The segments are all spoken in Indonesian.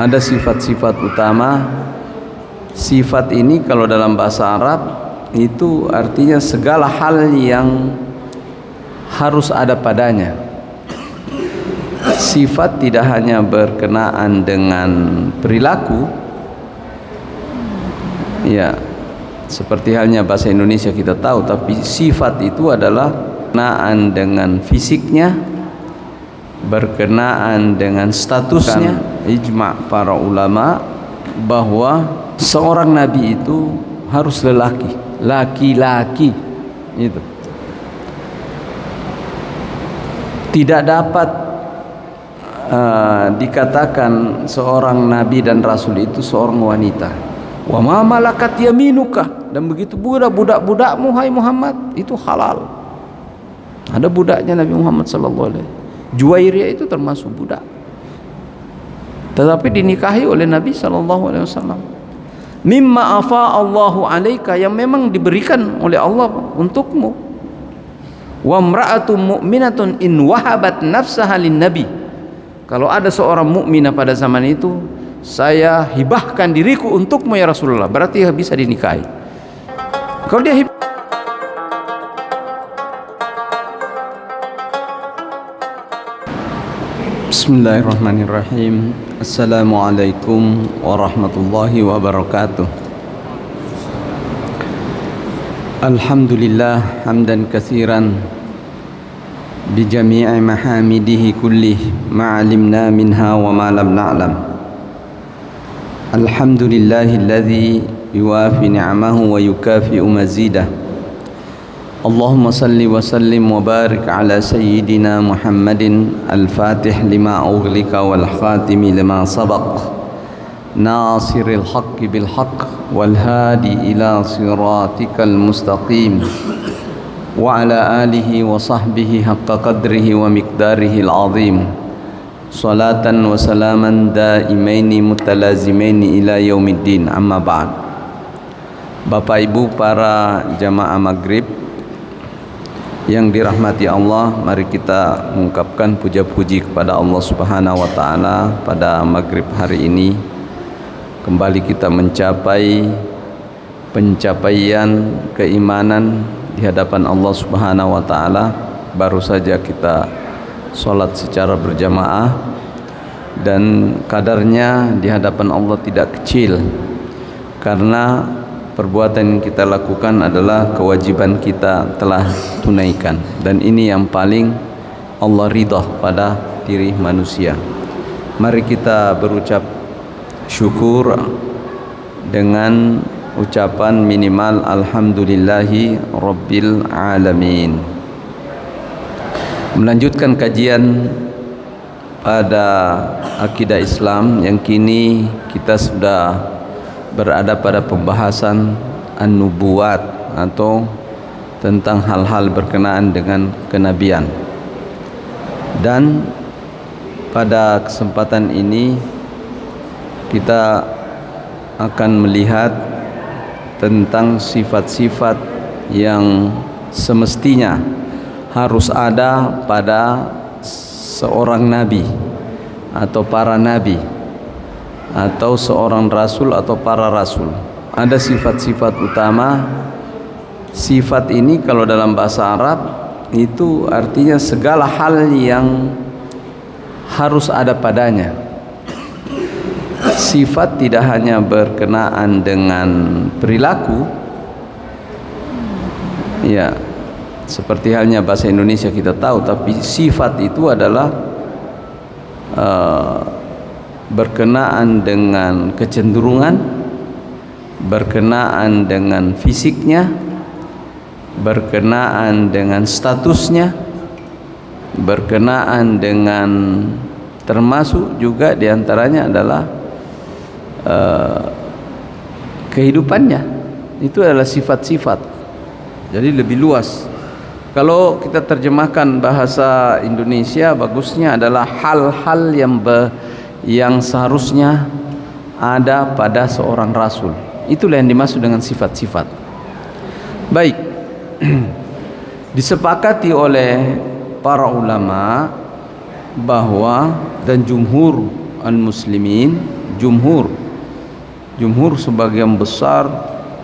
Ada sifat-sifat utama. Sifat ini kalau dalam bahasa Arab itu artinya segala hal yang harus ada padanya. Sifat tidak hanya berkenaan dengan perilaku, ya, seperti halnya bahasa Indonesia kita tahu, tapi sifat itu adalah berkenaan dengan fisiknya, berkenaan dengan statusnya. Ijma' para ulama bahwa seorang nabi itu harus laki-laki itu. Tidak dapat dikatakan seorang nabi dan rasul itu seorang wanita. Wa ma malakat yaminuka, dan begitu budak-budakmu hai Muhammad itu halal. Ada budaknya Nabi Muhammad sallallahu alaihi wasallam. Juwairiyah itu termasuk budak, tetapi dinikahi oleh Nabi sallallahu alaihi wasallam. Mimma afa Allahu alaika, yang memang diberikan oleh Allah untukmu. Wa imra'atun mu'minatun in wahabat nafsaha lin nabi, kalau ada seorang mukminah pada zaman itu, saya hibahkan diriku untukmu ya Rasulullah, berarti bisa dinikahi. Kalau dia Bismillahirrahmanirrahim. Assalamualaikum warahmatullahi wabarakatuh. Alhamdulillah hamdan katsiran bi jami'i mahamidihi kullih ma 'alimna minha wa ma lam na'lam. Alhamdulillahilladzi yuwafi ni'amahu wa yukafi'u mazidah. Allahumma salli wa sallim wa barik ala sayyidina Muhammadin al-fatih lima ughliqa wal khatimi lima sabaq, nasiril haqqi bil haqq wal hadi ila siratikal mustaqim, wa ala alihi wa sahbihi haqqa qadrihi wa miqdarihi al-azim. Salatan wa salaman daimaini mutalazimaini ila yaumiddin, amma ba'd. Bapak Ibu para jamaah maghrib yang dirahmati Allah, mari kita mengungkapkan puja-puji kepada Allah Subhanahu wa taala. Pada maghrib hari ini kembali kita mencapai pencapaian keimanan di hadapan Allah Subhanahu wa taala. Baru saja kita sholat secara berjamaah, dan kadarnya di hadapan Allah tidak kecil, karena perbuatan yang kita lakukan adalah kewajiban kita telah tunaikan, dan ini yang paling Allah ridha pada diri manusia. Mari kita berucap syukur dengan ucapan minimal alhamdulillahi rabbil alamin. Melanjutkan kajian pada akidah Islam yang kini kita sudah berada pada pembahasan an-nubuwat, atau tentang hal-hal berkenaan dengan kenabian. Dan pada kesempatan ini kita akan melihat tentang sifat-sifat yang semestinya harus ada pada seorang nabi atau para nabi, atau seorang rasul atau para rasul. Ada sifat-sifat utama. Sifat ini kalau dalam bahasa Arab itu artinya segala hal yang harus ada padanya. Sifat tidak hanya berkenaan dengan perilaku, ya, seperti halnya bahasa Indonesia kita tahu, tapi sifat itu adalah berkenaan dengan kecenderungan, berkenaan dengan fisiknya, berkenaan dengan statusnya, berkenaan dengan, termasuk juga diantaranya adalah kehidupannya. Itu adalah sifat-sifat. Jadi lebih luas. Kalau kita terjemahkan bahasa Indonesia, bagusnya adalah hal-hal yang seharusnya ada pada seorang rasul. Itulah yang dimaksud dengan sifat-sifat. Baik, disepakati oleh para ulama bahwa, dan jumhur al-muslimin, jumhur sebagian besar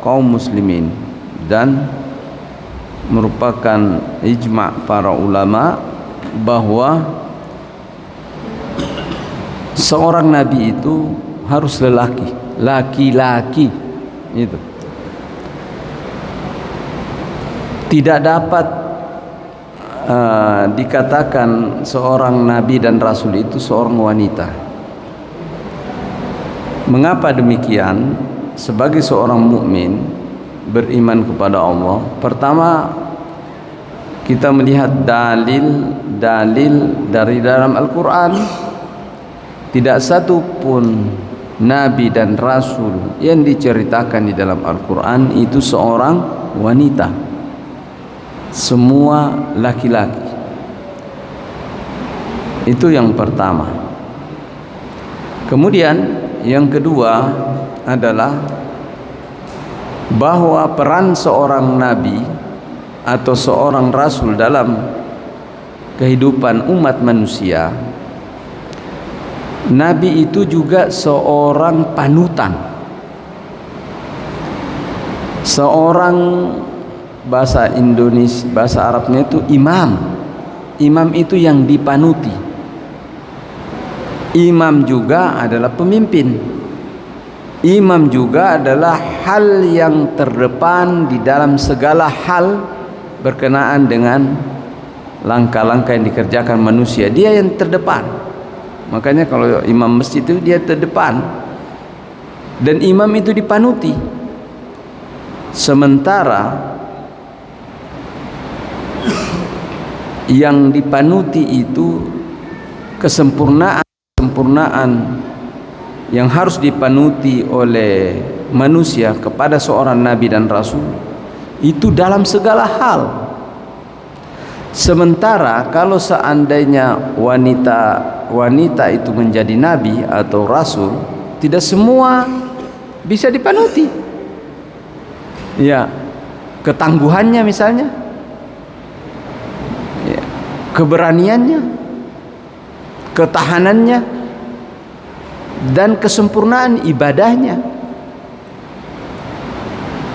kaum muslimin, dan merupakan ijma' para ulama bahwa seorang nabi itu harus laki-laki itu. Tidak dapat dikatakan seorang nabi dan rasul itu seorang wanita. Mengapa demikian? Sebagai seorang mukmin beriman kepada Allah, pertama kita melihat dalil dari dalam Al-Quran. Tidak satu pun nabi dan rasul yang diceritakan di dalam Al-Quran itu seorang wanita, semua laki-laki. Itu yang pertama. Kemudian yang kedua adalah bahwa peran seorang nabi atau seorang rasul dalam kehidupan umat manusia, nabi itu juga seorang panutan, seorang, bahasa Indonesia, bahasa Arabnya itu imam. Imam itu yang dipanuti. Imam juga adalah pemimpin. Imam juga adalah hal yang terdepan di dalam segala hal berkenaan dengan langkah-langkah yang dikerjakan manusia. Dia yang terdepan. Makanya kalau imam masjid itu dia terdepan, dan imam itu dipanuti. Sementara yang dipanuti itu kesempurnaan yang harus dipanuti oleh manusia kepada seorang nabi dan rasul itu dalam segala hal. Sementara kalau seandainya wanita itu menjadi nabi atau rasul, tidak semua bisa dipanuti. Ya, ketangguhannya misalnya, ya, keberaniannya, ketahanannya, dan kesempurnaan ibadahnya.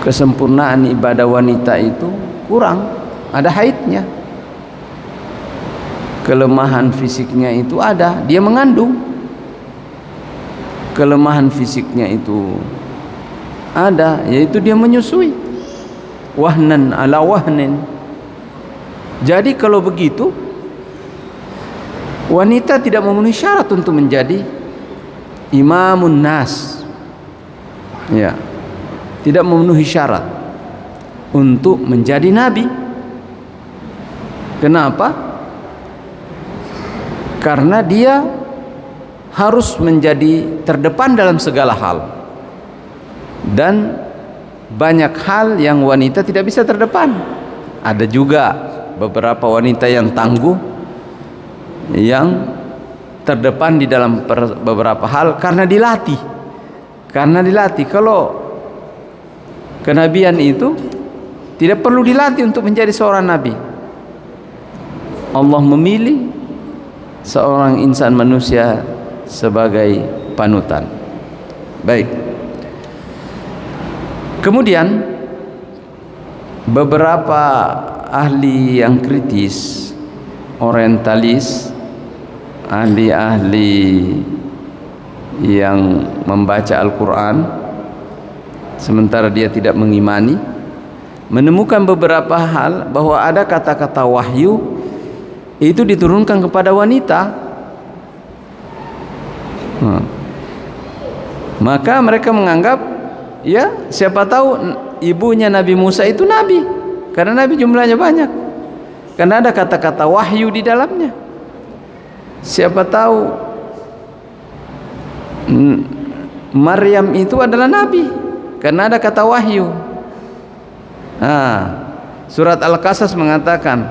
Kesempurnaan ibadah wanita itu kurang, ada haidnya. Kelemahan fisiknya itu ada, dia mengandung. Kelemahan fisiknya itu ada, yaitu dia menyusui. Wahnan ala wahnin. Jadi kalau begitu, wanita tidak memenuhi syarat untuk menjadi imamun nas. Ya, tidak memenuhi syarat untuk menjadi nabi. Kenapa? Karena dia harus menjadi terdepan dalam segala hal, dan banyak hal yang wanita tidak bisa terdepan. Ada juga beberapa wanita yang tangguh, yang terdepan di dalam beberapa hal karena dilatih. Kalau kenabian itu tidak perlu dilatih untuk menjadi seorang nabi. Allah memilih seorang insan manusia sebagai panutan. Baik. Kemudian beberapa ahli yang kritis, orientalis, ahli-ahli yang membaca Al-Quran sementara dia tidak mengimani, menemukan beberapa hal bahwa ada kata-kata wahyu itu diturunkan kepada wanita. Maka mereka menganggap, ya siapa tahu ibunya Nabi Musa itu nabi, karena nabi jumlahnya banyak, karena ada kata-kata wahyu di dalamnya. Siapa tahu Maryam itu adalah nabi, karena ada kata wahyu. Surat Al-Qasas mengatakan,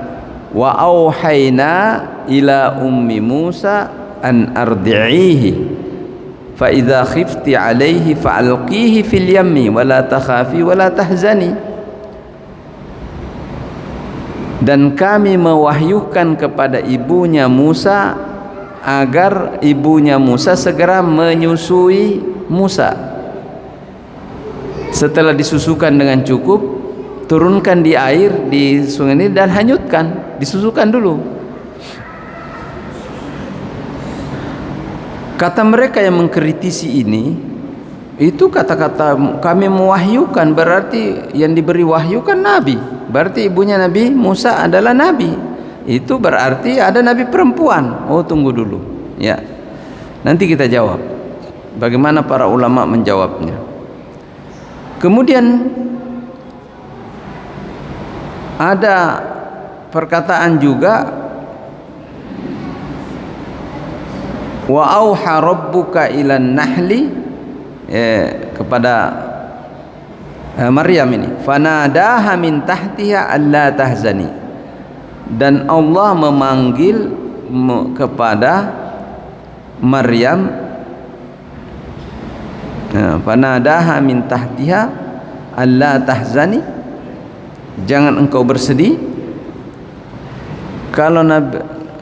wa auhayna ila ummi Musa an ardi'ihi fa idza khifti alaihi fa'alqihi fil yammi wa la takhafi wa la tahzani. Dan kami mewahyukan kepada ibunya Musa agar ibunya Musa segera menyusui Musa. Setelah disusukan dengan cukup, turunkan di air di sungai ini dan hanyutkan, disusukan dulu. Kata mereka yang mengkritisi ini, itu kata-kata kami mewahyukan, berarti yang diberi wahyu kan nabi, berarti ibunya Nabi Musa adalah nabi. Itu berarti ada nabi perempuan. Oh, tunggu dulu ya, nanti kita jawab bagaimana para ulama menjawabnya. Kemudian ada perkataan juga, wa auha rabbuka ilan nahli, kepada Maryam ini, fanadaha min tahtiha alla tahzani, dan Allah memanggil kepada Maryam, fanadaha min tahtiha alla tahzani, jangan engkau bersedih.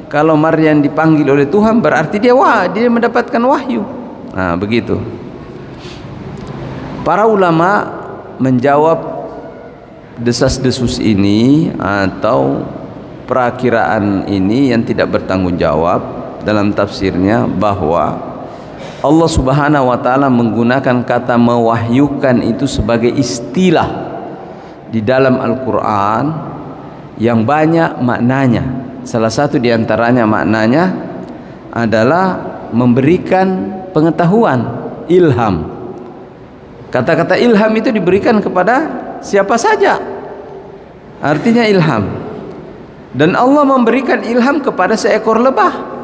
Kalau Maryam dipanggil oleh Tuhan berarti dia mendapatkan wahyu. Nah, begitu. Para ulama menjawab desas-desus ini atau perakiraan ini yang tidak bertanggung jawab dalam tafsirnya, bahwa Allah Subhanahu wa taala menggunakan kata mewahyukan itu sebagai istilah di dalam Al-Qur'an yang banyak maknanya. Salah satu di antaranya maknanya adalah memberikan pengetahuan, ilham. Kata-kata ilham itu diberikan kepada siapa saja, artinya ilham. Dan Allah memberikan ilham kepada seekor lebah.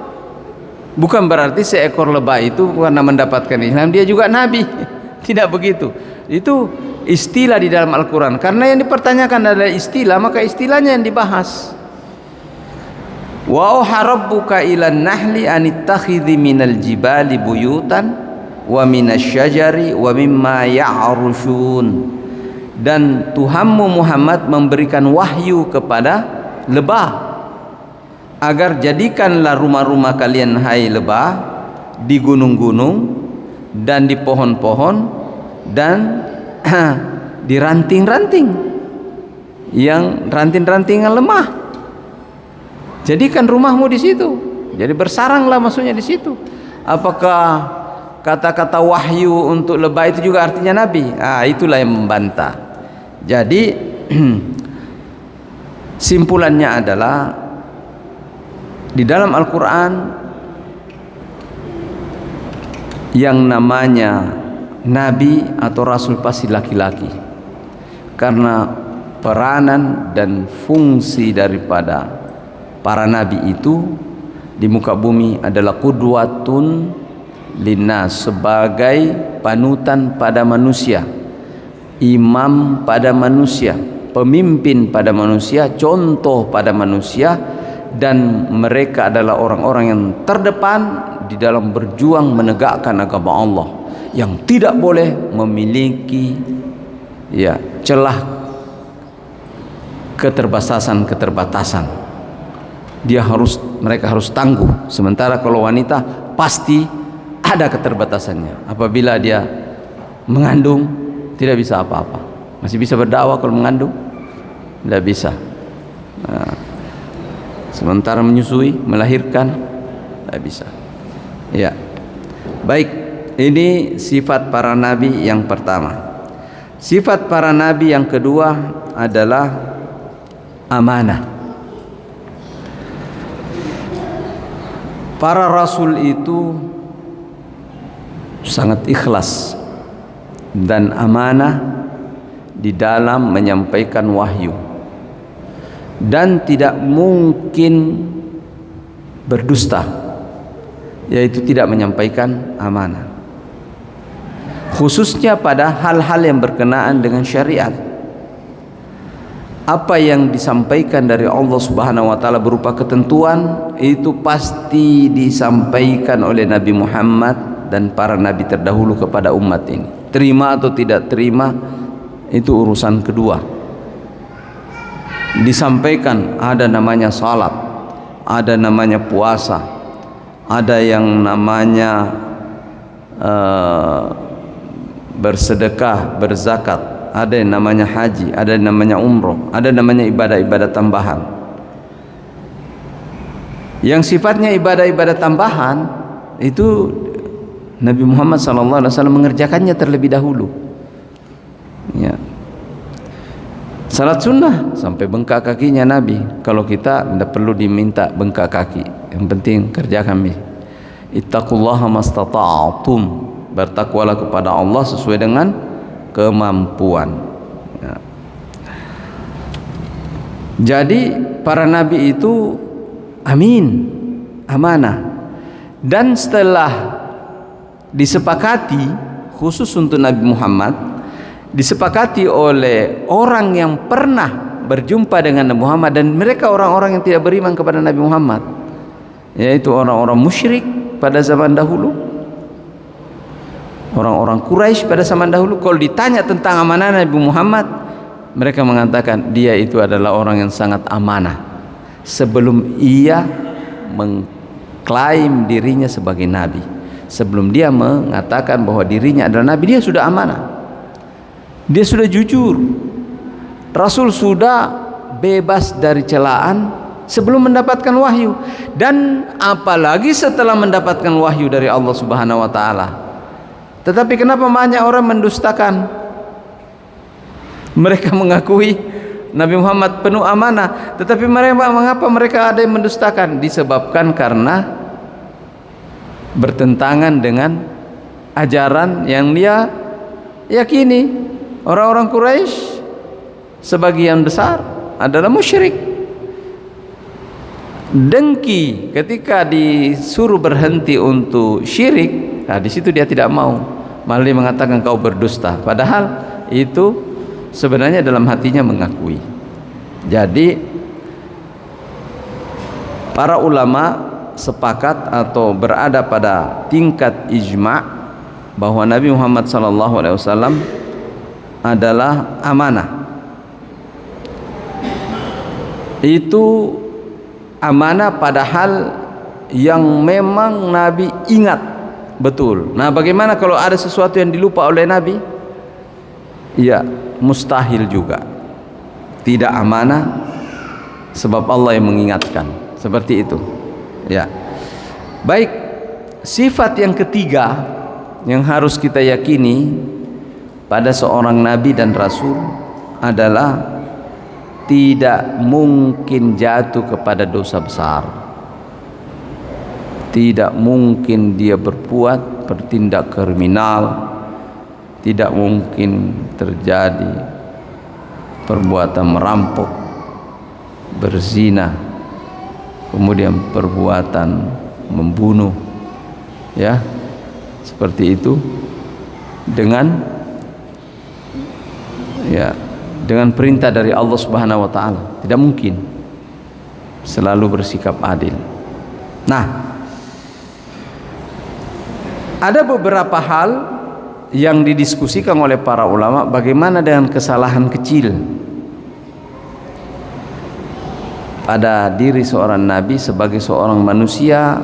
Bukan berarti seekor lebah itu karena mendapatkan ilham dia juga nabi. Tidak begitu. Itu istilah di dalam Al-Quran. Karena yang dipertanyakan adalah istilah, maka istilahnya yang dibahas. Wa auha rabbuka ilan nahli anittakhidhi minal jibali buyutan wa minasyajari wa mimma ya'rushun. Dan Tuhanmu Muhammad memberikan wahyu kepada lebah, agar jadikanlah rumah-rumah kalian hai lebah di gunung-gunung dan di pohon-pohon dan di ranting-ranting yang ranting-rantingan lemah. Jadikan rumahmu di situ. Jadi bersaranglah maksudnya di situ. Apakah kata-kata wahyu untuk lebah itu juga artinya nabi? Itulah yang membantah. Jadi simpulannya adalah di dalam Al-Quran yang namanya nabi atau rasul pasti laki-laki, karena peranan dan fungsi daripada para nabi itu di muka bumi adalah qudwatun linnas, sebagai panutan pada manusia, imam pada manusia, pemimpin pada manusia, contoh pada manusia, dan mereka adalah orang-orang yang terdepan di dalam berjuang menegakkan agama Allah, yang tidak boleh memiliki celah keterbatasan. Mereka harus tangguh. Sementara kalau wanita pasti ada keterbatasannya. Apabila dia mengandung tidak bisa apa-apa. Masih bisa berdakwah kalau mengandung? Tidak bisa. Sementara menyusui, melahirkan, tidak bisa. Ya, baik. Ini sifat para nabi yang pertama. Sifat para nabi yang kedua adalah amanah. Para rasul itu sangat ikhlas dan amanah di dalam menyampaikan wahyu, dan tidak mungkin berdusta, yaitu tidak menyampaikan amanah, khususnya pada hal-hal yang berkenaan dengan syariat. Apa yang disampaikan dari Allah Subhanahu wa taala berupa ketentuan itu pasti disampaikan oleh Nabi Muhammad dan para nabi terdahulu kepada umat ini. Terima atau tidak terima itu urusan kedua. Disampaikan ada namanya salat, ada namanya puasa, ada yang namanya bersedekah, berzakat, ada yang namanya haji, ada yang namanya umroh, ada yang namanya ibadah-ibadah tambahan. Yang sifatnya ibadah-ibadah tambahan itu Nabi Muhammad SAW mengerjakannya terlebih dahulu. Ya. Salat sunnah sampai bengkak kakinya Nabi. Kalau kita tidak perlu diminta bengkak kaki, yang penting kerjakan. Ittaqullaha mastata'tum, bertakwalah kepada Allah sesuai dengan kemampuan. Ya. Jadi para nabi itu amin, amanah. Dan setelah disepakati khusus untuk Nabi Muhammad, disepakati oleh orang yang pernah berjumpa dengan Nabi Muhammad, dan mereka orang-orang yang tidak beriman kepada Nabi Muhammad, yaitu orang-orang musyrik pada zaman dahulu, orang-orang Quraisy pada zaman dahulu. Kalau ditanya tentang amanah Nabi Muhammad, mereka mengatakan dia itu adalah orang yang sangat amanah sebelum ia mengklaim dirinya sebagai nabi. Sebelum dia mengatakan bahwa dirinya adalah nabi, dia sudah amanah, dia sudah jujur. Rasul sudah bebas dari celaan sebelum mendapatkan wahyu, dan apalagi setelah mendapatkan wahyu dari Allah Subhanahu wa taala. Tetapi kenapa banyak orang mendustakan? Mereka mengakui Nabi Muhammad penuh amanah, tetapi mengapa mereka ada yang mendustakan? Disebabkan karena bertentangan dengan ajaran yang dia yakini. Orang-orang Quraisy sebagian besar adalah musyrik. Dengki ketika disuruh berhenti untuk syirik, nah di situ dia tidak mau, malah dia mengatakan kau berdusta, padahal itu sebenarnya dalam hatinya mengakui. Jadi para ulama sepakat atau berada pada tingkat ijma' bahwa Nabi Muhammad SAW adalah amanah. Itu amanah padahal yang memang Nabi ingat betul. Nah, bagaimana kalau ada sesuatu yang dilupa oleh Nabi? Ya, mustahil juga. Tidak amanah sebab Allah yang mengingatkan. Seperti itu. Ya. Baik, sifat yang ketiga yang harus kita yakini pada seorang nabi dan rasul adalah tidak mungkin jatuh kepada dosa besar. Tidak mungkin dia bertindak kriminal. Tidak mungkin terjadi perbuatan merampok, berzina, kemudian perbuatan membunuh, ya, seperti itu, dengan perintah dari Allah Subhanahu wa taala. Tidak mungkin. Selalu bersikap adil. Nah, ada beberapa hal yang didiskusikan oleh para ulama, bagaimana dengan kesalahan kecil pada diri seorang nabi sebagai seorang manusia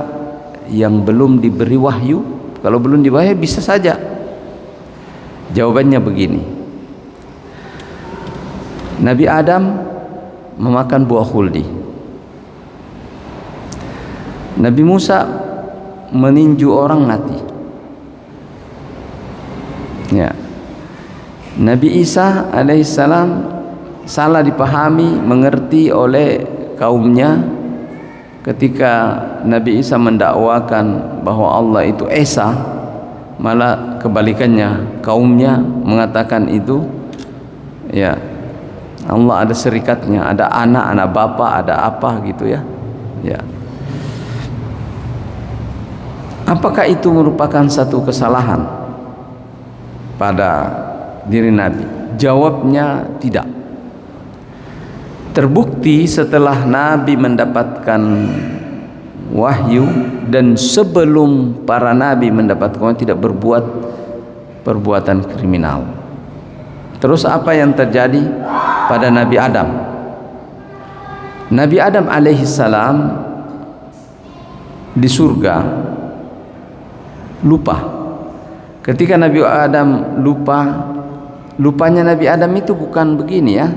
yang belum diberi wahyu. Kalau belum diberi wahyu bisa saja. Jawabannya begini. Nabi Adam memakan buah khuldi. Nabi Musa meninju orang mati. Ya. Nabi Isa alaihissalam salah dipahami, mengerti oleh kaumnya ketika Nabi Isa mendakwakan bahwa Allah itu esa, malah kebalikannya, kaumnya mengatakan itu ya Allah ada serikatnya, ada anak bapak, ada apa gitu ya. Ya. Apakah itu merupakan satu kesalahan pada diri Nabi? Jawabnya tidak. Terbukti setelah Nabi mendapatkan wahyu dan sebelum para nabi mendapatkan wahyu tidak berbuat perbuatan kriminal. Terus apa yang terjadi pada Nabi Adam? Nabi Adam alaihissalam di surga lupa. Ketika Nabi Adam lupanya Nabi Adam itu bukan begini ya,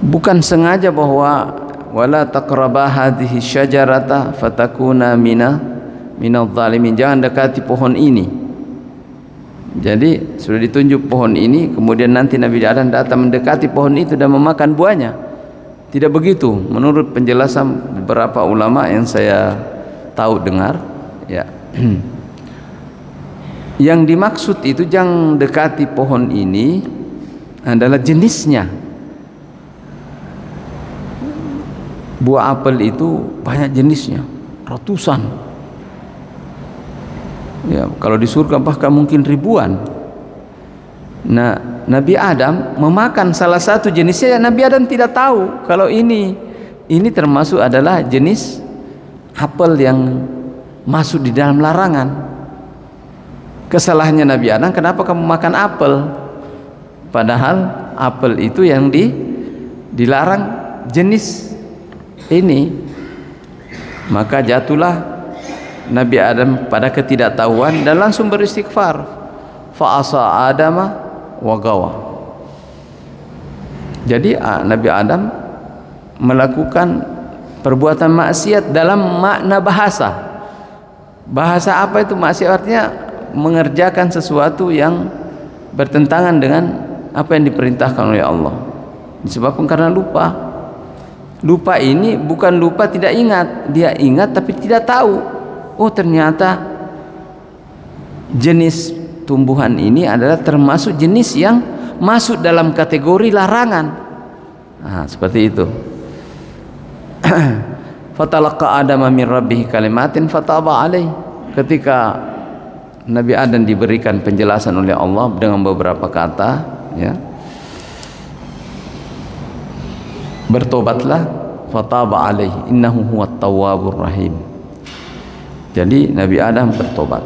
bukan sengaja bahwa wala taqraba hadhihi syajarata fatakuna minadh dhalimin, jangan dekati pohon ini. Jadi sudah ditunjuk pohon ini, kemudian nanti Nabi Adam datang mendekati pohon itu dan memakan buahnya. Tidak begitu menurut penjelasan beberapa ulama yang saya tahu dengar ya. Yang dimaksud itu jangan dekati pohon ini adalah jenisnya. Buah apel itu banyak jenisnya, ratusan. Ya, kalau di surga bahkan mungkin ribuan. Nah, Nabi Adam memakan salah satu jenisnya. Nabi Adam tidak tahu kalau ini termasuk adalah jenis apel yang masuk di dalam larangan. Kesalahannya Nabi Adam, kenapa kamu makan apel? Padahal apel itu yang dilarang jenis ini. Maka jatuhlah Nabi Adam pada ketidaktahuan dan langsung beristighfar. Fa asa Adama wa gawa. Jadi Nabi Adam melakukan perbuatan maksiat dalam makna bahasa. Bahasa apa itu maksiat? Artinya mengerjakan sesuatu yang bertentangan dengan apa yang diperintahkan oleh Allah. Disebabkan karena lupa. Lupa ini bukan lupa tidak ingat, dia ingat tapi tidak tahu. Oh, ternyata jenis tumbuhan ini adalah termasuk jenis yang masuk dalam kategori larangan. Nah, seperti itu. Fatalaqa Adam min rabbih kalimatin fataba alaih. Ketika Nabi Adam diberikan penjelasan oleh Allah dengan beberapa kata, ya. Bertobatlah, fataba alaih innahu huwat tawwabur rahim. Jadi Nabi Adam bertobat.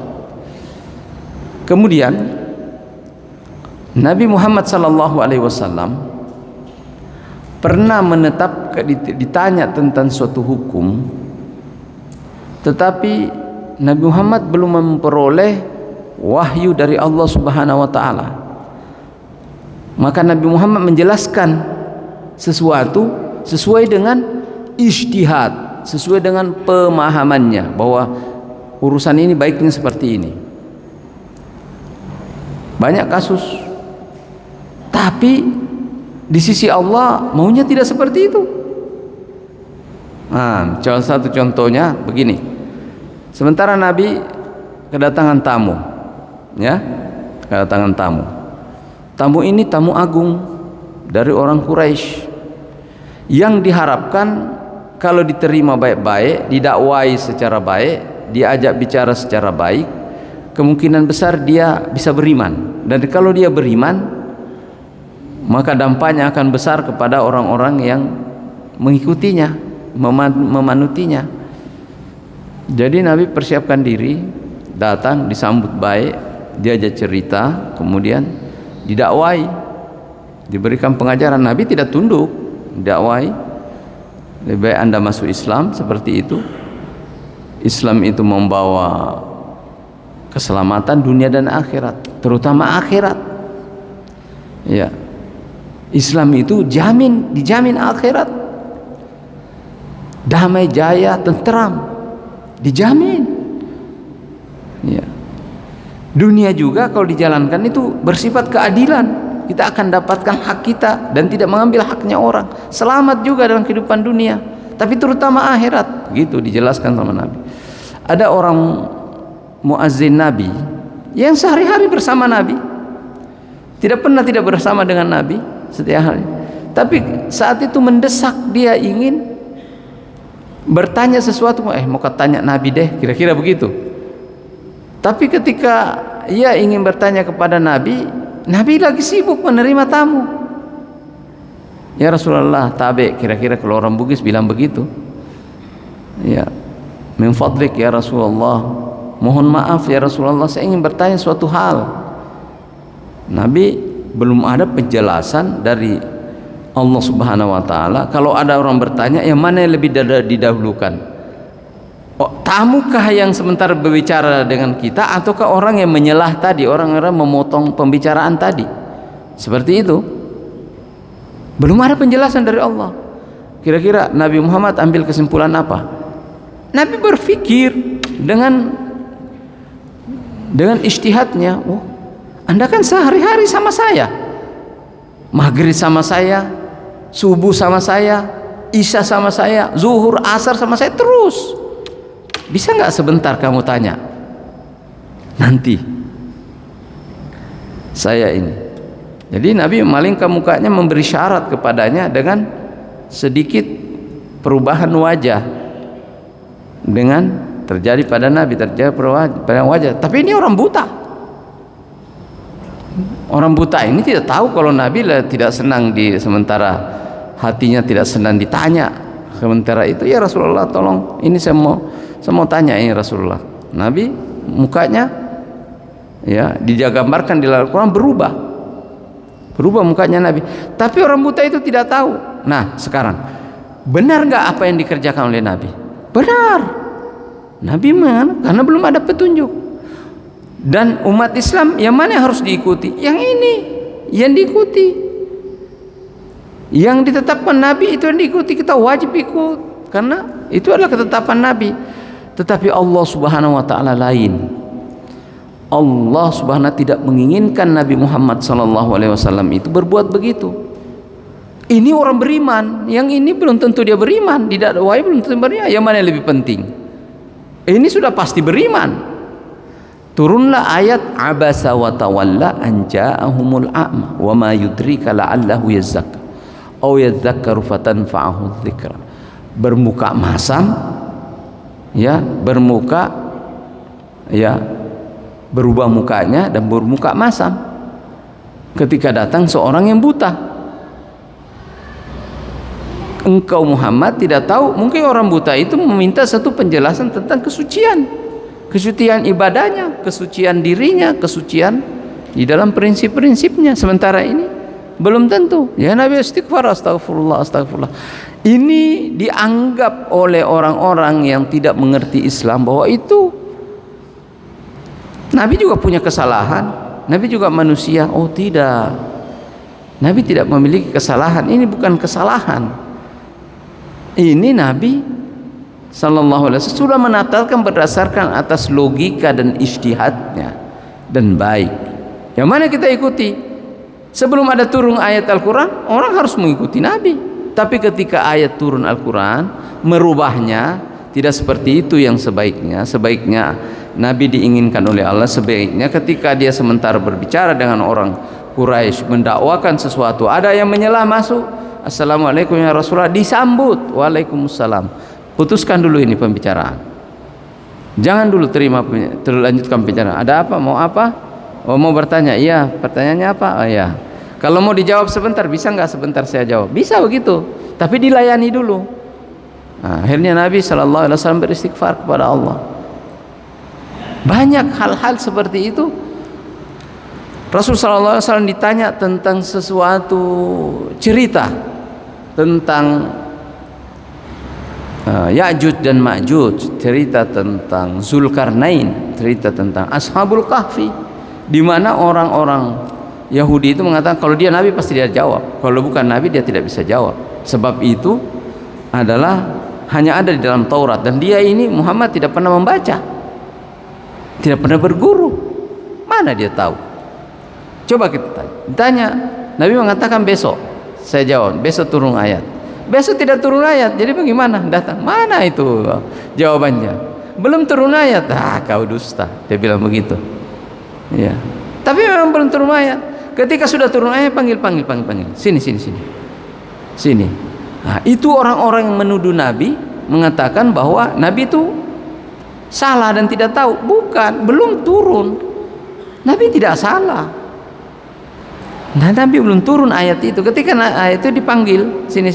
Kemudian Nabi Muhammad sallallahu alaihi wasallam pernah ditanya tentang suatu hukum, tetapi Nabi Muhammad belum memperoleh wahyu dari Allah Subhanahu wa taala. Maka Nabi Muhammad menjelaskan sesuatu sesuai dengan ijtihad, sesuai dengan pemahamannya bahwa urusan ini baiknya seperti ini. Banyak kasus, tapi di sisi Allah maunya tidak seperti itu. Nah, salah satu contohnya begini. Sementara Nabi kedatangan tamu, ya, kedatangan tamu. Tamu ini tamu agung dari orang Quraisy yang diharapkan kalau diterima baik-baik, didakwai secara baik, diajak bicara secara baik, kemungkinan besar dia bisa beriman. Dan kalau dia beriman, maka dampaknya akan besar kepada orang-orang yang mengikutinya, memanutinya. Jadi Nabi persiapkan diri, datang, disambut baik, diajak cerita, kemudian didakwai, diberikan pengajaran. Nabi tidak tunduk, dakwai. Lebih baik Anda masuk Islam, seperti itu. Islam itu membawa keselamatan dunia dan akhirat, terutama akhirat. Ya. Islam itu dijamin akhirat. Damai jaya, tentram, dijamin. Ya. Dunia juga kalau dijalankan itu bersifat keadilan. Kita akan dapatkan hak kita dan tidak mengambil haknya orang. Selamat juga dalam kehidupan dunia, tapi terutama akhirat. Gitu dijelaskan sama Nabi. Ada orang muazzin Nabi yang sehari-hari bersama Nabi, tidak pernah tidak bersama dengan Nabi setiap hari. Tapi saat itu mendesak, dia ingin bertanya sesuatu. Mau tanya Nabi deh, kira-kira begitu. Tapi ketika ia ingin bertanya kepada Nabi, Nabi lagi sibuk menerima tamu. Ya Rasulullah, tabe, kira-kira kalau orang Bugis bilang begitu. Ya, min fadlik ya Rasulullah, mohon maaf ya Rasulullah, saya ingin bertanya suatu hal. Nabi belum ada penjelasan dari Allah Subhanahu wa taala. Kalau ada orang bertanya, yang mana yang lebih didahulukan? tamukah yang sementara berbicara dengan kita, ataukah orang yang menyelah tadi, orang-orang memotong pembicaraan tadi? Seperti itu. Belum ada penjelasan dari Allah. Kira-kira Nabi Muhammad ambil kesimpulan apa? Nabi berpikir dengan ijtihadnya. Oh, Anda kan sehari-hari sama saya, maghrib sama saya, subuh sama saya, isya sama saya, zuhur, asar sama saya terus. Bisa nggak sebentar kamu tanya? Nanti saya ini. Jadi Nabi memalingkan mukanya, memberi syarat kepadanya dengan sedikit perubahan wajah, dengan terjadi pada Nabi, terjadi pada wajah. Tapi ini orang buta. Orang buta ini tidak tahu kalau Nabi tidak senang sementara hatinya tidak senang ditanya. Sementara itu, ya Rasulullah, tolong ini saya mau tanya ini Rasulullah. Nabi mukanya ya digambarkan di Al-Quran berubah mukanya Nabi. Tapi orang buta itu tidak tahu. Nah sekarang, benar nggak apa yang dikerjakan oleh Nabi? Benar. Nabi karena belum ada petunjuk. Dan umat Islam yang mana yang harus diikuti? Yang ini yang diikuti, yang ditetapkan Nabi itu yang diikuti. Kita wajib ikut karena itu adalah ketetapan Nabi. Tetapi Allah Subhanahu wa taala lain. Allah Subhanahu wa taala tidak menginginkan Nabi Muhammad SAW itu berbuat begitu. Ini orang beriman, yang ini belum tentu dia beriman, tidak dakwai belum tentu beriman. Yang mana yang lebih penting? Ini sudah pasti beriman. Turunlah ayat abasa wa tawalla an ja'ahumul a'ma wa ma yudrika la'allahu yazzakka aw yadzakkaru fatanfa'ahu dzikra. Bermuka masam, ya, berubah mukanya dan bermuka masam ketika datang seorang yang buta. Engkau Muhammad tidak tahu, mungkin orang buta itu meminta satu penjelasan tentang kesucian ibadahnya, kesucian dirinya, kesucian di dalam prinsip-prinsipnya. Sementara ini belum tentu. Ya Nabi istighfar, astagfirullah. Ini dianggap oleh orang-orang yang tidak mengerti Islam bahwa itu Nabi juga punya kesalahan, Nabi juga manusia. Oh tidak, Nabi tidak memiliki kesalahan. Ini bukan kesalahan. Ini Nabi Sallallahu Alaihi Wasallam sudah menatakan berdasarkan atas logika dan ijtihadnya dan baik. Yang mana kita ikuti? Sebelum ada turun ayat Al-Quran, orang harus mengikuti Nabi. Tapi ketika ayat turun Al-Quran, merubahnya tidak seperti itu yang sebaiknya. Sebaiknya Nabi diinginkan oleh Allah, sebaiknya ketika dia sementara berbicara dengan orang Quraisy mendakwakan sesuatu, ada yang menyelah masuk, assalamualaikum ya Rasulullah, disambut waalaikumsalam. Putuskan dulu ini pembicaraan, jangan dulu lanjutkan pembicaraan. Ada apa? Mau apa? Oh, mau bertanya? Iya. Pertanyaannya apa? Oh iya. Kalau mau dijawab sebentar, bisa nggak sebentar saya jawab? Bisa begitu, tapi dilayani dulu. Nah, akhirnya Nabi Sallallahu Alaihi Wasallam beristighfar kepada Allah. Banyak hal-hal seperti itu. Rasul Sallallahu Alaihi Wasallam ditanya tentang sesuatu cerita tentang Ya'juj dan Ma'juj, cerita tentang Zulkarnain, cerita tentang Ashabul Kahfi, di mana orang-orang Yahudi itu mengatakan kalau dia Nabi pasti dia jawab, kalau bukan Nabi dia tidak bisa jawab. Sebab itu adalah hanya ada di dalam Taurat, dan dia ini Muhammad tidak pernah membaca, tidak pernah berguru, mana dia tahu? Coba kita tanya. Nabi mengatakan besok, saya jawab besok turun ayat. Besok tidak turun ayat, jadi bagaimana? Datang mana itu jawabannya? Belum turun ayat. Kau dusta, dia bilang begitu. Ya, tapi memang belum turun ayat. Ketika sudah turun ayat, panggil. Sini. Nah, itu orang-orang yang menuduh Nabi, mengatakan bahwa Nabi itu salah dan tidak tahu. Bukan, belum turun. Nabi tidak salah. Nah, Nabi belum turun ayat itu. Ketika ayat itu dipanggil, sini.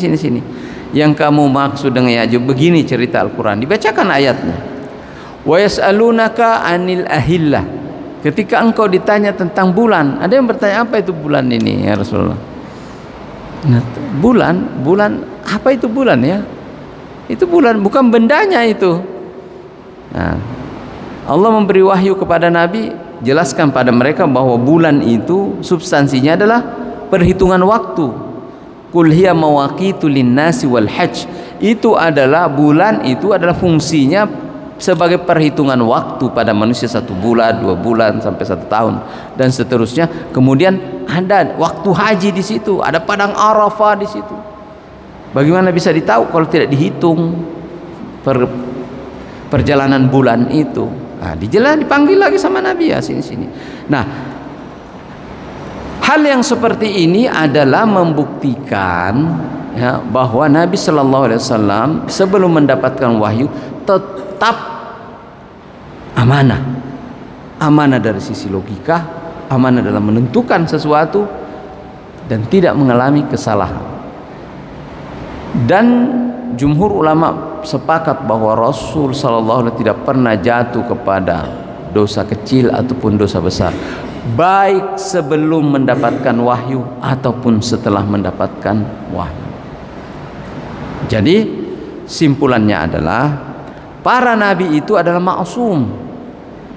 Yang kamu maksud dengan Ya'juj, begini cerita Al-Quran. Dibacakan ayatnya. Wa yas'alunaka 'anil ahillah. Ketika engkau ditanya tentang bulan, ada yang bertanya apa itu bulan ini ya Rasulullah? Nah, bulan apa itu bulan ya? Itu bulan, bukan bendanya itu. Nah, Allah memberi wahyu kepada Nabi, jelaskan pada mereka bahwa bulan itu substansinya adalah perhitungan waktu. Qul hiya mawaqitu linnasi wal hajj. Itu adalah bulan, itu adalah fungsinya sebagai perhitungan waktu pada manusia, 1 bulan, 2 bulan sampai 1 tahun dan seterusnya. Kemudian ada waktu haji di situ, ada padang Arafah di situ. Bagaimana bisa ditahu kalau tidak dihitung perjalanan bulan itu? Nah, dipanggil lagi sama Nabi, ya sini. Nah, hal yang seperti ini adalah membuktikan ya, bahwa Nabi Shallallahu Alaihi Wasallam sebelum mendapatkan wahyu tetap amanah dari sisi logika, amanah dalam menentukan sesuatu dan tidak mengalami kesalahan. Dan jumhur ulama sepakat bahwa Rasul Sallallahu Alaihi Wasallam tidak pernah jatuh kepada dosa kecil ataupun dosa besar, baik sebelum mendapatkan wahyu ataupun setelah mendapatkan wahyu. Jadi simpulannya adalah para nabi itu adalah ma'sum,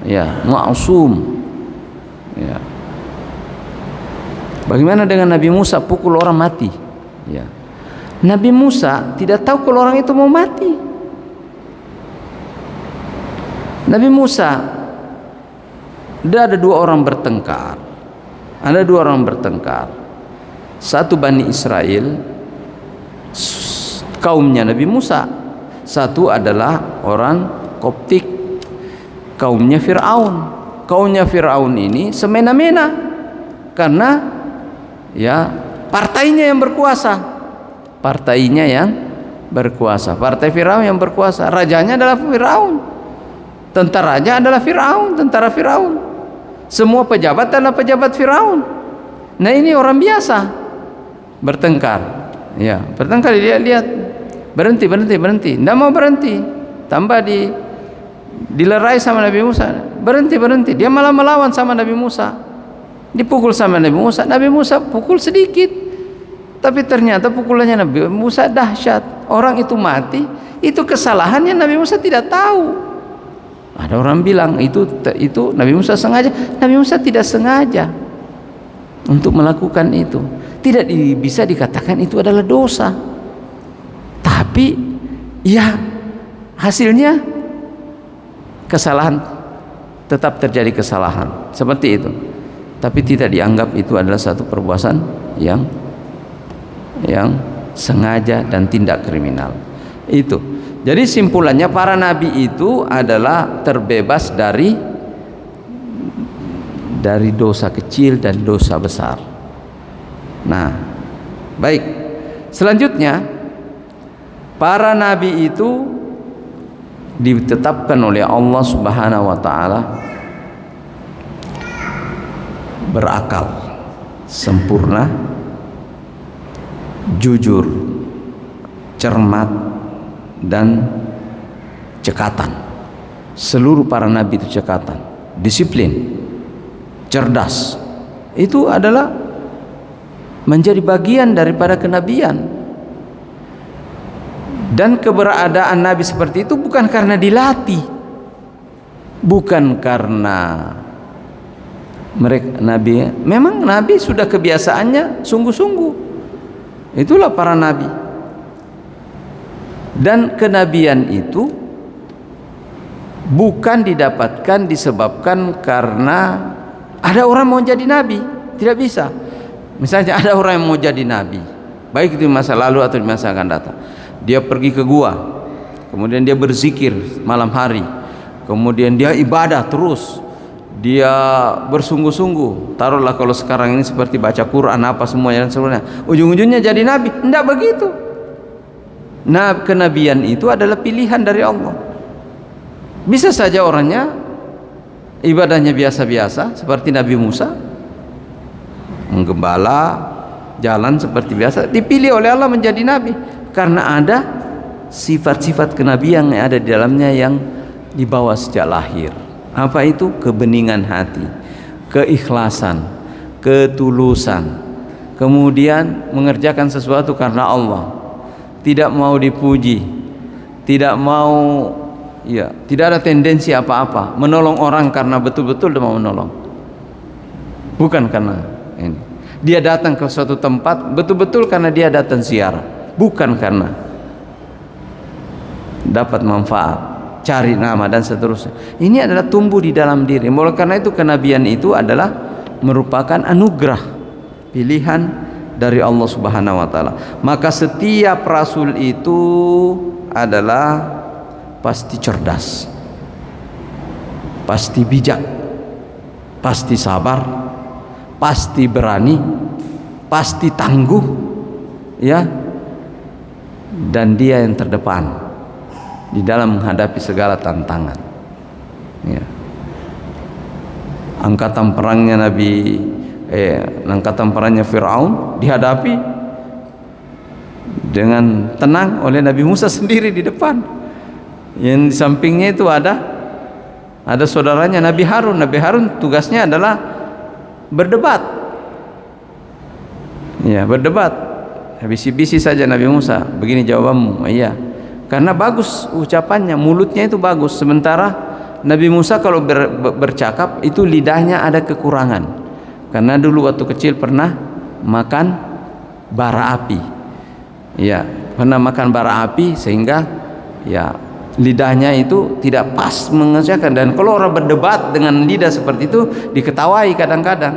ya, ma'sum. Ya. Bagaimana dengan Nabi Musa pukul orang mati? Ya. Nabi Musa tidak tahu kalau orang itu mau mati. Nabi Musa, ada 2 orang bertengkar. Ada 2 orang bertengkar. Satu Bani Israel, kaumnya Nabi Musa. Satu adalah orang Koptik, kaumnya Fir'aun. Kaumnya Fir'aun ini semena-mena karena ya partainya yang berkuasa. Partainya yang berkuasa, partai Firaun yang berkuasa, rajanya adalah Firaun, tentaranya adalah Firaun, tentara Firaun, semua pejabat adalah pejabat Firaun. Nah, ini orang biasa bertengkar, ya, bertengkar, lihat, berhenti, tidak mau berhenti, tambah dilerai sama Nabi Musa, berhenti, dia malah melawan sama Nabi Musa, dipukul sama Nabi Musa pukul sedikit. Tapi ternyata pukulannya Nabi Musa dahsyat. Orang itu mati, itu kesalahannya Nabi Musa tidak tahu. Ada orang bilang itu Nabi Musa sengaja. Nabi Musa tidak sengaja untuk melakukan itu. Tidak bisa dikatakan itu adalah dosa. Tapi ya hasilnya kesalahan, tetap terjadi kesalahan seperti itu. Tapi tidak dianggap itu adalah satu perbuatan yang sengaja dan tindak kriminal. Itu. Jadi simpulannya para nabi itu adalah terbebas dari dosa kecil dan dosa besar. Nah, baik. Selanjutnya para nabi itu ditetapkan oleh Allah Subhanahu wa taala berakal sempurna, jujur, cermat, dan cekatan. Seluruh para nabi itu cekatan, disiplin, cerdas. Itu adalah menjadi bagian daripada kenabian. Dan keberadaan nabi seperti itu bukan karena dilatih, bukan karena mereka nabi. Memang nabi sudah kebiasaannya sungguh-sungguh. Itulah para nabi. Dan kenabian itu bukan didapatkan disebabkan karena ada orang mau jadi nabi, tidak bisa. Misalnya ada orang yang mau jadi nabi, baik itu di masa lalu atau di masa akan datang. Dia pergi ke gua, kemudian dia berzikir malam hari, kemudian dia ibadah terus, dia bersungguh-sungguh. Taruhlah kalau sekarang ini seperti baca Quran apa semuanya dan sebagainya, ujung-ujungnya jadi nabi. Tidak begitu. Nah, kenabian itu adalah pilihan dari Allah. Bisa saja orangnya ibadahnya biasa-biasa seperti Nabi Musa, menggembala, jalan seperti biasa, dipilih oleh Allah menjadi nabi karena ada sifat-sifat kenabian yang ada di dalamnya yang dibawa sejak lahir. Apa itu? Kebeningan hati, keikhlasan, ketulusan, kemudian mengerjakan sesuatu karena Allah, tidak mau dipuji, tidak mau Ya, tidak ada tendensi apa-apa. Menolong orang karena betul-betul dia mau menolong. Bukan karena ini. Dia datang ke suatu tempat betul-betul karena dia datang ziarah, bukan karena dapat manfaat, cari nama dan seterusnya. Ini adalah tumbuh di dalam diri. Oleh karena itu kenabian itu adalah merupakan anugerah, pilihan dari Allah Subhanahu wa taala. Maka setiap rasul itu adalah pasti cerdas, pasti bijak, pasti sabar, pasti berani, pasti tangguh, ya, dan dia yang terdepan di dalam menghadapi segala tantangan. Ya. Angkatan perangnya angkatan perangnya Fir'aun dihadapi dengan tenang oleh Nabi Musa sendiri di depan. Yang di sampingnya itu ada saudaranya Nabi Harun. Nabi Harun tugasnya adalah berdebat. Ya, berdebat. Bisi-bisi saja Nabi Musa, begini jawabanmu. Iya. Karena bagus ucapannya, mulutnya itu bagus. Sementara Nabi Musa kalau bercakap itu lidahnya ada kekurangan. Karena dulu waktu kecil pernah makan bara api. Ya, pernah makan bara api sehingga ya lidahnya itu tidak pas mengerjakan. Dan kalau orang berdebat dengan lidah seperti itu diketawai kadang-kadang.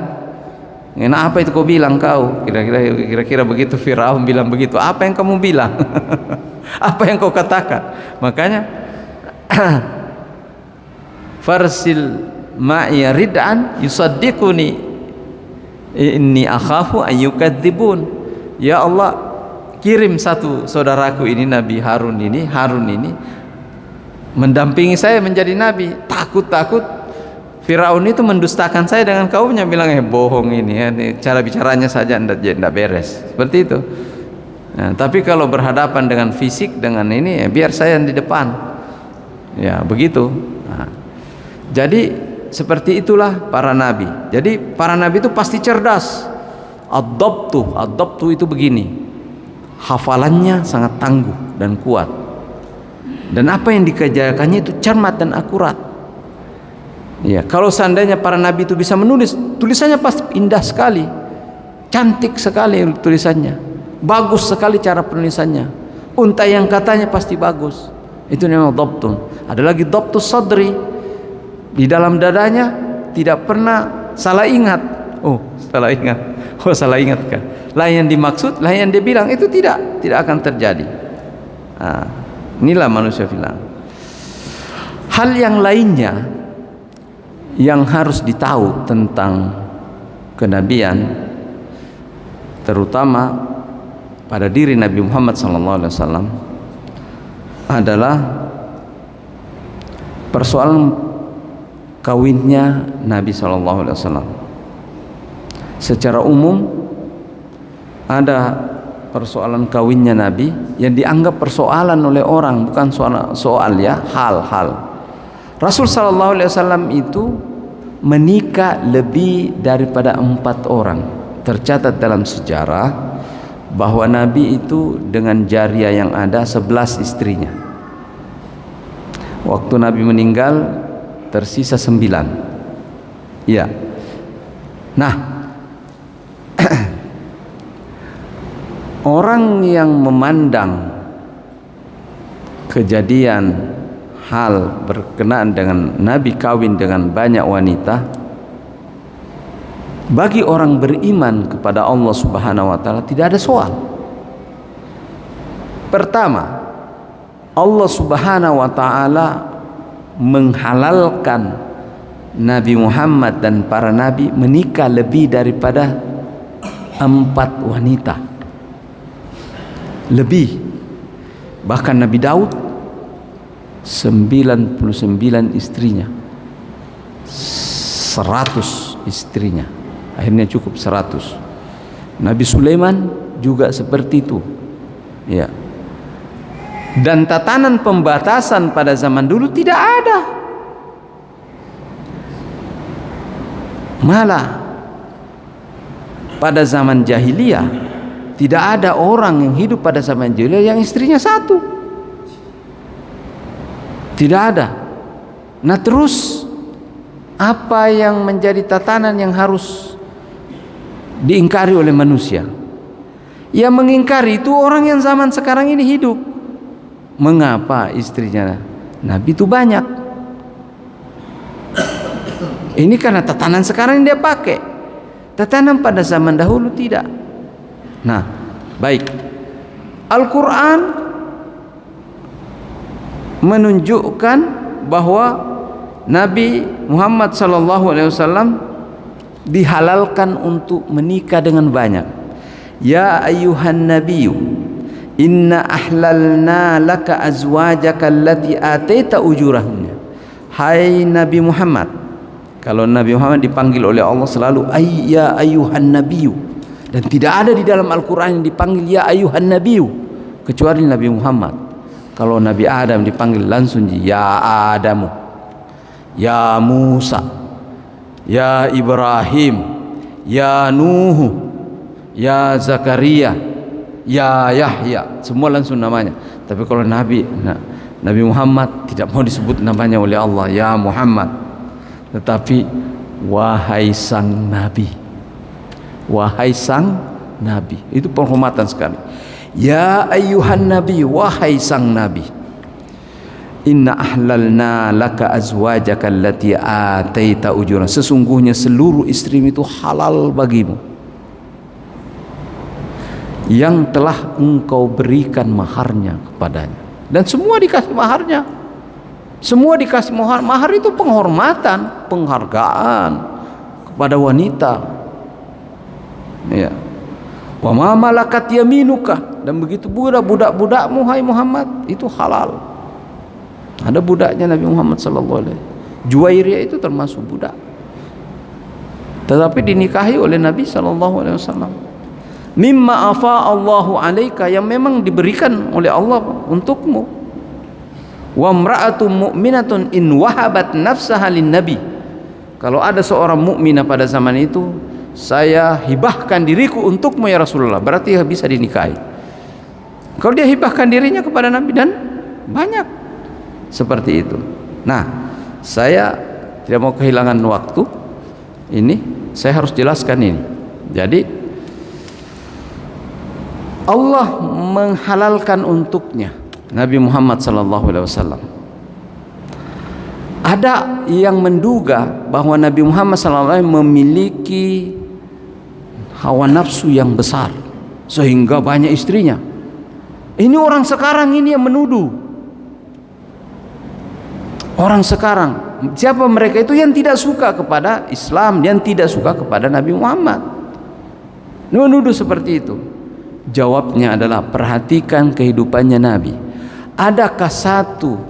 Nah, apa itu kau bilang kau? Kira-kira begitu Firaun bilang begitu. Apa yang kamu bilang? Apa yang kau katakan? Makanya farsil ma'i rid'an yusaddiquni inni akhafu ayyukadzibun. Ya Allah, kirim satu saudaraku ini Nabi Harun ini mendampingi saya menjadi nabi. Takut Firaun itu mendustakan saya dengan kaumnya, bilang bohong ini ya, cara bicaranya saja tidak beres, seperti itu. Nah, tapi kalau berhadapan dengan fisik dengan ini ya, biar saya yang di depan, ya begitu. Nah, jadi seperti itulah para nabi. Jadi para nabi itu pasti cerdas. Ad-dabtu itu begini, hafalannya sangat tangguh dan kuat, dan apa yang dikerjakannya itu cermat dan akurat. Ya, kalau seandainya para nabi itu bisa menulis, tulisannya pasti indah sekali, cantik sekali tulisannya, bagus sekali cara penulisannya, untai yang katanya pasti bagus. Itu namanya dhabtun. Ada lagi dhabtus sadri, di dalam dadanya tidak pernah salah ingat. Salah ingatkah? Lah yang dimaksud, lah yang dia bilang itu tidak akan terjadi. Nah, inilah manusia bilang. Hal yang lainnya yang harus ditahu tentang kenabian, terutama pada diri Nabi Muhammad SAW, adalah persoalan kawinnya Nabi SAW. Secara umum ada persoalan kawinnya Nabi yang dianggap persoalan oleh orang, bukan soal ya, hal-hal. Rasul SAW itu menikah lebih daripada 4 orang. Tercatat dalam sejarah bahwa Nabi itu dengan jariyah yang ada 11 istrinya. Waktu Nabi meninggal tersisa 9. Ya. Nah, orang yang memandang kejadian hal berkenaan dengan Nabi kawin dengan banyak wanita, bagi orang beriman kepada Allah Subhanahu wa taala tidak ada soal. Pertama, Allah Subhanahu wa taala menghalalkan Nabi Muhammad dan para nabi menikah lebih daripada 4 wanita. Lebih. Bahkan Nabi Daud 99 istrinya, 100 istrinya, akhirnya cukup 100. Nabi Sulaiman juga seperti itu, ya. Dan tatanan pembatasan pada zaman dulu tidak ada. Malah pada zaman jahiliyah tidak ada orang yang hidup pada zaman jahiliyah yang istrinya 1. Tidak ada. Nah terus apa yang menjadi tatanan yang harus diingkari oleh manusia? Yang mengingkari itu orang yang zaman sekarang ini hidup. Mengapa istrinya Nabi itu banyak? Ini karena tatanan sekarang yang dia pakai. Tatanan pada zaman dahulu tidak. Nah, baik. Al-Quran menunjukkan bahwa Nabi Muhammad SAW dihalalkan untuk menikah dengan banyak. Ya ayyuhan nabiyyu inna ahlalna laka azwajaka allati ataita ujurahunna. Hai Nabi Muhammad. Kalau Nabi Muhammad dipanggil oleh Allah selalu ya ayyuhan nabiyyu, dan tidak ada di dalam Al-Quran yang dipanggil ya ayyuhan nabiyyu kecuali Nabi Muhammad. Kalau Nabi Adam dipanggil langsung ya Adamu, ya Musa, ya Ibrahim, ya Nuh, ya Zakaria, ya Yahya, semua langsung namanya. Tapi kalau Nabi Muhammad tidak mau disebut namanya oleh Allah ya Muhammad, tetapi wahai sang Nabi, wahai sang Nabi. Itu penghormatan sekali. Ya ayyuhan Nabi, wahai sang Nabi. Inna ahlalna laka azwajaka allati ataita ujurahunna. Sesungguhnya seluruh istrimu itu halal bagimu yang telah engkau berikan maharnya kepadanya. Dan semua dikasih maharnya. Semua dikasih mahar. Mahar itu penghormatan, penghargaan kepada wanita. Ya. Wa ma malakat yaminuka, dan begitu budak-budakmu hai Muhammad itu halal. Ada budaknya Nabi Muhammad sallallahu alaihi wasallam. Juwairiyah itu termasuk budak. Tetapi dinikahi oleh Nabi sallallahu alaihi wasallam. Mimma afa Allahu alaika, yang memang diberikan oleh Allah untukmu. Wa imra'atun mu'minatun in wahabat nafsaha lin nabi. Kalau ada seorang mukminah pada zaman itu, saya hibahkan diriku untukmu ya Rasulullah, berarti bisa dinikahi. Kalau dia hibahkan dirinya kepada Nabi, dan banyak seperti itu. Nah, saya tidak mau kehilangan waktu. Ini saya harus jelaskan ini. Jadi Allah menghalalkan untuknya Nabi Muhammad SAW. Ada yang menduga bahwa Nabi Muhammad SAW memiliki hawa nafsu yang besar sehingga banyak istrinya. Ini orang sekarang ini yang menuduh. Orang sekarang, siapa mereka itu yang tidak suka kepada Islam, yang tidak suka kepada Nabi Muhammad, menuduh seperti itu. Jawabnya adalah perhatikan kehidupannya Nabi. Adakah satu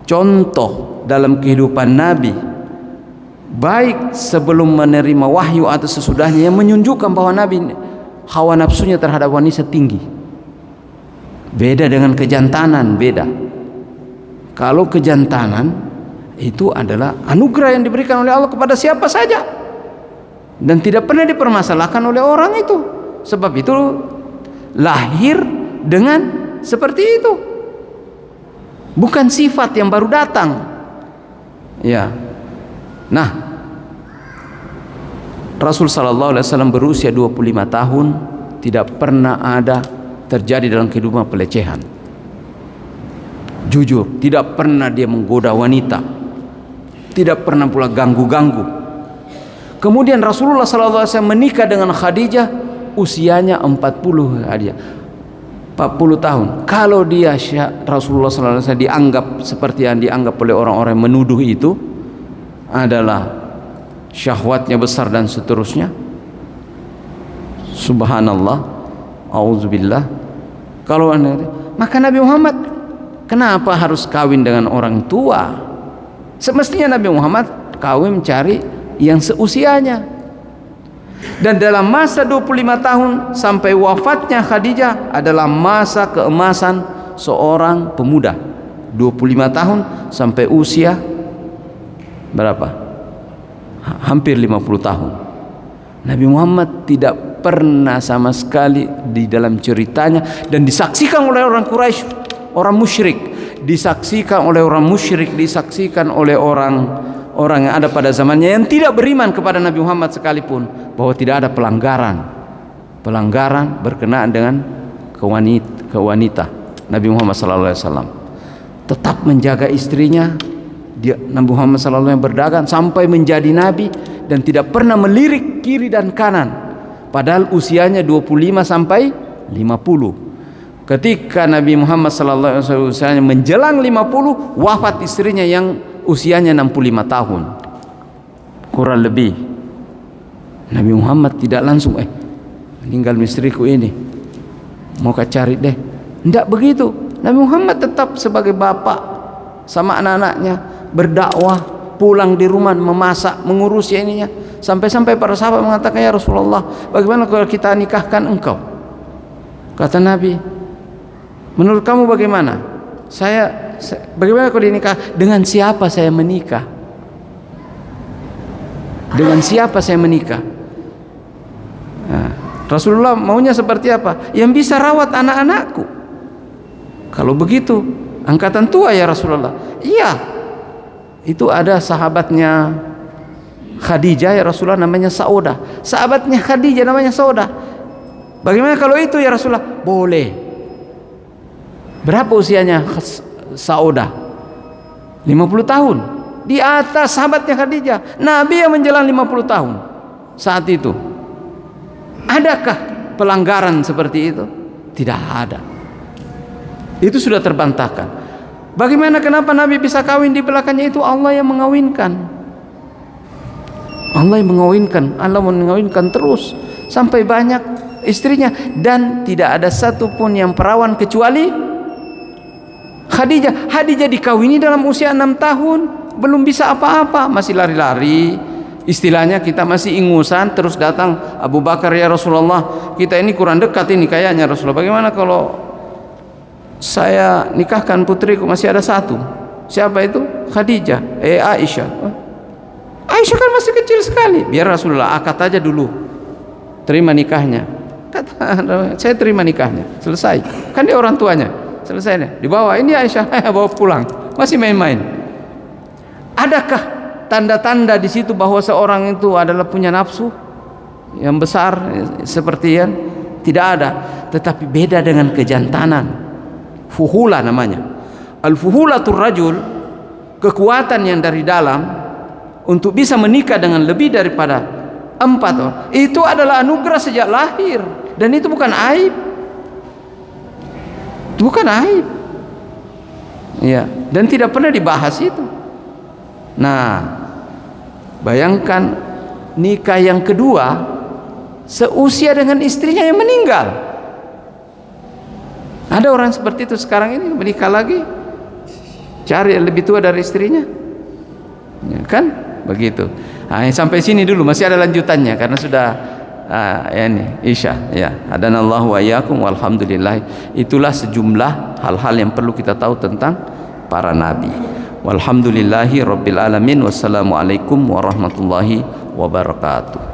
contoh dalam kehidupan Nabi, baik sebelum menerima wahyu atau sesudahnya, yang menunjukkan bahwa Nabi hawa nafsunya terhadap wanita tinggi? Beda dengan kejantanan, beda. Kalau kejantanan itu adalah anugerah yang diberikan oleh Allah kepada siapa saja dan tidak pernah dipermasalahkan oleh orang itu. Sebab itu lahir dengan seperti itu, bukan sifat yang baru datang. Ya. Nah, Rasul sallallahu alaihi wasallam berusia 25 tahun, tidak pernah ada terjadi dalam kehidupan pelecehan. Jujur, tidak pernah dia menggoda wanita, tidak pernah pula ganggu-ganggu. Kemudian Rasulullah sallallahu alaihi wasallam menikah dengan Khadijah, usianya 40 tahun. Kalau dia Rasulullah sallallahu alaihi wasallam dianggap seperti yang dianggap oleh orang-orang yang menuduh itu adalah syahwatnya besar dan seterusnya, subhanallah, auzubillah. Kalau maka Nabi Muhammad kenapa harus kawin dengan orang tua? Semestinya Nabi Muhammad kawin mencari yang seusianya. Dan dalam masa 25 tahun sampai wafatnya Khadijah adalah masa keemasan seorang pemuda. 25 tahun sampai usia berapa? Hampir 50 tahun. Nabi Muhammad tidak pernah sama sekali di dalam ceritanya, dan disaksikan oleh orang Quraisy, orang musyrik, disaksikan oleh orang musyrik, disaksikan oleh orang yang ada pada zamannya yang tidak beriman kepada Nabi Muhammad sekalipun, bahwa tidak ada pelanggaran berkenaan dengan kewanita Nabi Muhammad SAW. Tetap menjaga istrinya, Nabi Muhammad SAW yang berdagang sampai menjadi nabi dan tidak pernah melirik kiri dan kanan, padahal usianya 25 sampai 50. Ketika Nabi Muhammad SAW menjelang 50, wafat istrinya yang usianya 65 tahun kurang lebih. Nabi Muhammad tidak langsung meninggal istriku ini, mau cari deh. Tidak begitu. Nabi Muhammad tetap sebagai bapak sama anak-anaknya berdakwah, pulang di rumah memasak, mengurus ininya, sampai-sampai para sahabat mengatakan, ya Rasulullah, bagaimana kalau kita nikahkan engkau? Kata Nabi, menurut kamu bagaimana? Bagaimana kalau dinikah? Dengan siapa saya menikah? Dengan siapa saya menikah? Nah, Rasulullah maunya seperti apa? Yang bisa rawat anak-anakku. Kalau begitu, angkatan tua ya Rasulullah. Iya, itu ada sahabatnya Khadijah ya Rasulullah, namanya Saudah. Sahabatnya Khadijah namanya Saudah. Bagaimana kalau itu ya Rasulullah? Boleh. Berapa usianya Saudah? 50 tahun. Di atas sahabatnya Khadijah. Nabi yang menjelang 50 tahun saat itu. Adakah pelanggaran seperti itu? Tidak ada. Itu sudah terbantahkan. Bagaimana, kenapa Nabi bisa kawin di belakangnya? Itu Allah yang mengawinkan. Allah yang mengawinkan. Allah mengawinkan terus sampai banyak istrinya, dan tidak ada satupun yang perawan kecuali Khadijah. Khadijah dikawini dalam usia 6 tahun, belum bisa apa-apa, masih lari-lari. Istilahnya kita masih ingusan, terus datang Abu Bakar, ya Rasulullah, kita ini kurang dekat ini kayaknya Rasulullah. Bagaimana kalau saya nikahkan putriku, masih ada satu. Siapa itu? Khadijah, Aisyah. Aisyah kan masih kecil sekali. Biar Rasulullah akad aja dulu, terima nikahnya. Kata, saya terima nikahnya, selesai. Kan dia orang tuanya, selesai deh. Dibawa, ini Aisyah, bawa pulang. Masih main-main. Adakah tanda-tanda di situ bahwa seorang itu adalah punya nafsu yang besar seperti yang? Tidak ada. Tetapi beda dengan kejantanan. Fuhula namanya. Al-fuhulatur rajul, kekuatan yang dari dalam untuk bisa menikah dengan lebih daripada 4 orang. Itu adalah anugerah sejak lahir, dan itu bukan aib. Itu bukan aib. Ya, dan tidak pernah dibahas itu. Nah, bayangkan nikah yang kedua seusia dengan istrinya yang meninggal. Ada orang seperti itu sekarang ini, menikah lagi, cari yang lebih tua dari istrinya, ya kan? Begitu. Nah, sampai sini dulu, masih ada lanjutannya karena sudah ini Isya. Ya, hadanallahu wa iyyakum walhamdulillah. Itulah sejumlah hal-hal yang perlu kita tahu tentang para nabi. Walhamdulillahi rabbil alamin. Wassalamualaikum warahmatullahi wabarakatuh.